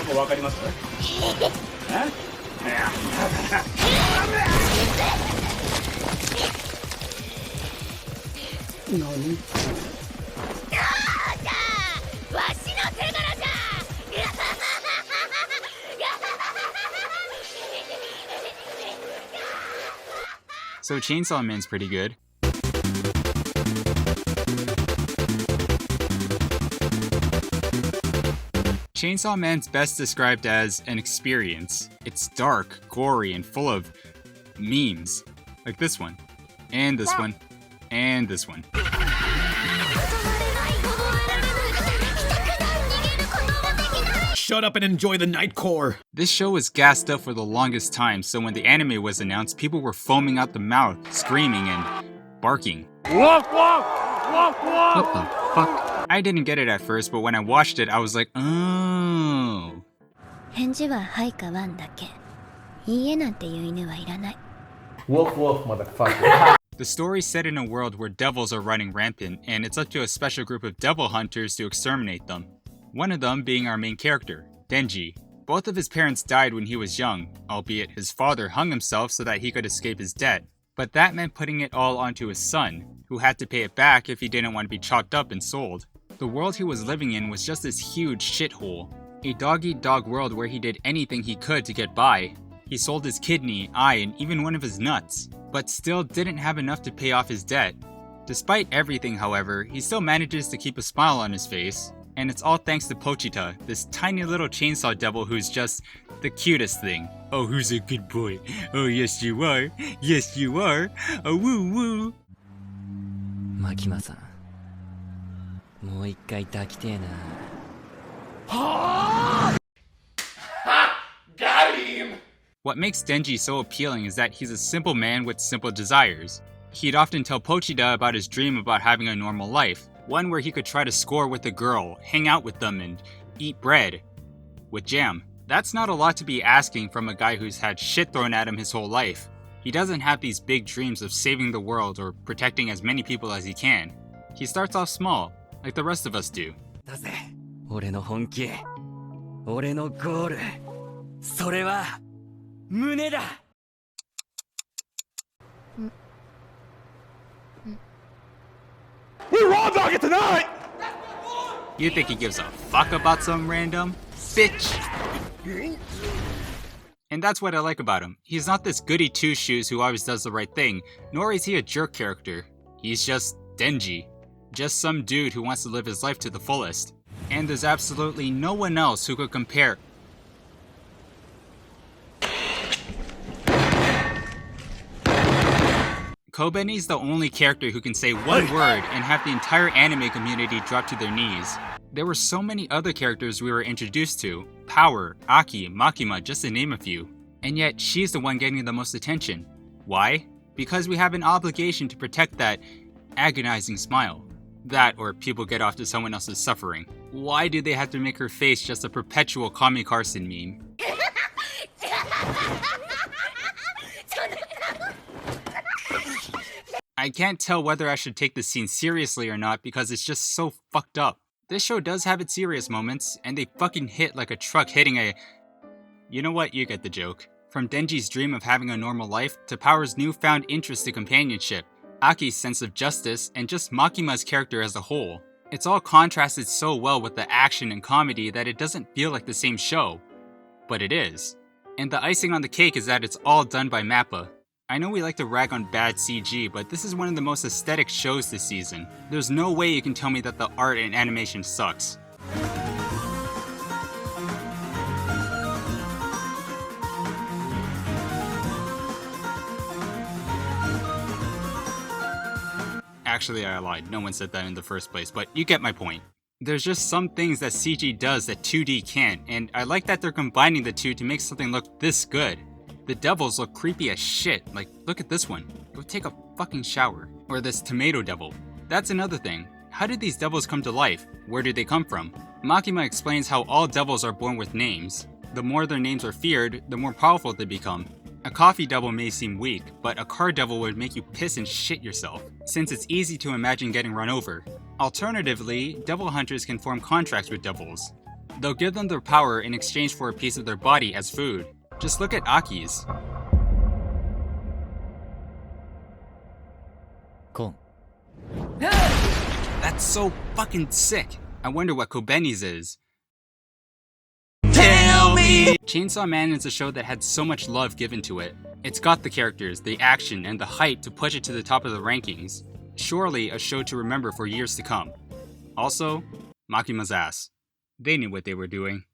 もうわかります？え？何So Chainsaw Man's pretty good. Chainsaw Man's best described as an experience. It's dark, gory, and full of memes. Like this one. And this one. And this one. Shut up and enjoy the Nightcore! This show was gassed up for the longest time, so when the anime was announced, people were foaming out the mouth, screaming and barking. What the Fuck? I didn't get it at first, but when I watched it, I was like, oh. 返事ははいかワンだけ。いいえなんていう犬はいらない。Wolf, motherfucker. The story's set in a world where devils are running rampant, and it's up to a special group of devil hunters to exterminate them. One of them being our main character, Denji. Both of his parents died when he was young, albeit his father hung himself so that he could escape his debt. But that meant putting it all onto his son, who had to pay it back if he didn't want to be chopped up and sold. The world he was living in was just this huge shithole. A dog-eat-dog world where he did anything he could to get by. He sold his kidney, eye, and even one of his nuts, but still didn't have enough to pay off his debt. Despite everything, however, he still manages to keep a smile on his face. And it's all thanks to Pochita, this tiny little chainsaw devil who's just the cutest thing. Oh, who's a good boy? Oh, yes you are. Yes you are. Oh, woo woo. Makima-san. もう一回抱きてえな。 Got him! What makes Denji so appealing is that he's a simple man with simple desires. He'd often tell Pochita about his dream about having a normal life. One where he could try to score with a girl, hang out with them, and eat bread. With jam. That's not a lot to be asking from a guy who's had shit thrown at him his whole life. He doesn't have these big dreams of saving the world or protecting as many people as he can. He starts off small, like the rest of us do. だぜ、俺の本気、俺のゴール、それは胸だ。We're raw dogging tonight! You think he gives a fuck about some random bitch? And that's what I like about him. He's not this goody two-shoes who always does the right thing, nor is he a jerk character. He's just Denji. Just some dude who wants to live his life to the fullest. And there's absolutely no one else who could compare. Kobeni's the only character who can say one word and have the entire anime community drop to their knees. There were so many other characters we were introduced to. Power, Aki, Makima, just to name a few. And yet, she's the one getting the most attention. Why? Because we have an obligation to protect that agonizing smile. That, or people get off to someone else's suffering. Why do they have to make her face just a perpetual Kami Carson meme? I can't tell whether I should take this scene seriously or not because it's just so fucked up. This show does have its serious moments, and they fucking hit like a truck hitting a... You know what, you get the joke. From Denji's dream of having a normal life, to Power's newfound interest in companionship, Aki's sense of justice, and just Makima's character as a whole. It's all contrasted so well with the action and comedy that it doesn't feel like the same show. But it is. And the icing on the cake is that it's all done by MAPPA. I know we like to rag on bad CG, but this is one of the most aesthetic shows this season. There's no way you can tell me that the art and animation sucks. Actually, I lied. No one said that in the first place, but you get my point. There's just some things that CG does that 2D can't, and I like that they're combining the two to make something look this good. The devils look creepy as shit. Like, look at this one. Go take a fucking shower. Or this tomato devil. That's another thing. How did these devils come to life? Where did they come from? Makima explains how all devils are born with names. The more their names are feared, the more powerful they become. A coffee devil may seem weak, but a car devil would make you piss and shit yourself, since it's easy to imagine getting run over. Alternatively, devil hunters can form contracts with devils. They'll give them their power in exchange for a piece of their body as food. Just look at Aki's. コン That's so fucking sick. I wonder what Kobeni's is. Tell me! Chainsaw Man is a show that had so much love given to it. It's got the characters, the action, and the hype to push it to the top of the rankings. Surely a show to remember for years to come. Also, Makima's ass. They knew what they were doing.